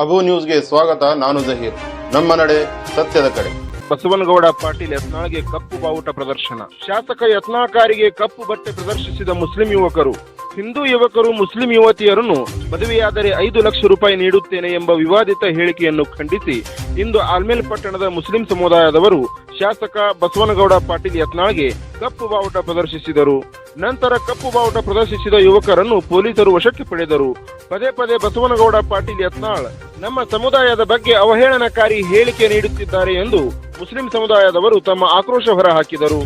ಅಬು ನ್ಯೂಸ್ಗೆ ಸ್ವಾಗತ. ನಾನು ಜಹೀರ್. ನಮ್ಮ ನಡೆ ಸತ್ಯದ ಕಡೆ. ಬಸವನಗೌಡ ಪಾಟೀಲ್ ಯತ್ನಾಳ್ಗೆ ಕಪ್ಪು ಬಾವುಟ ಪ್ರದರ್ಶನ. ಶಾಸಕ ಯತ್ನಾಳ್ ಕಾರಿಗೆ ಕಪ್ಪು ಬಟ್ಟೆ ಪ್ರದರ್ಶಿಸಿದ ಮುಸ್ಲಿಂ ಯುವಕರು. ಹಿಂದೂ ಯುವಕರು ಮುಸ್ಲಿಂ ಯುವತಿಯರನ್ನು ಮದುವೆಯಾದರೆ 5 ಲಕ್ಷ ರೂಪಾಯಿ ನೀಡುತ್ತೇನೆ ಎಂಬ ವಿವಾದಿತ ಹೇಳಿಕೆಯನ್ನು ಖಂಡಿಸಿ ಇಂದು ಆಲ್ಮೇಲ್ ಪಟ್ಟಣದ ಮುಸ್ಲಿಂ ಸಮುದಾಯದವರು ಶಾಸಕ ಬಸವನಗೌಡ ಪಾಟೀಲ್ ಯತ್ನಾಳ್ಗೆ ಕಪ್ಪು ಬಾವುಟ ಪ್ರದರ್ಶಿಸಿದರು. ನಂತರ ಕಪ್ಪು ಬಾವುಟ ಪ್ರದರ್ಶಿಸಿದ ಯುವಕರನ್ನು ಪೊಲೀಸರು ವಶಕ್ಕೆ ಪಡೆದರು. ಪದೇ ಪದೇ ಬಸವನಗೌಡ ಪಾಟೀಲ್ ಯತ್ನಾಳ್ ನಮ್ಮ ಸಮುದಾಯದ ಬಗ್ಗೆ ಅವಹೇಳನಕಾರಿ ಹೇಳಿಕೆ ನೀಡುತ್ತಿದ್ದಾರೆ ಎಂದು ಮುಸ್ಲಿಂ ಸಮುದಾಯದವರು ತಮ್ಮ ಆಕ್ರೋಶ ಹೊರಹಾಕಿದರು.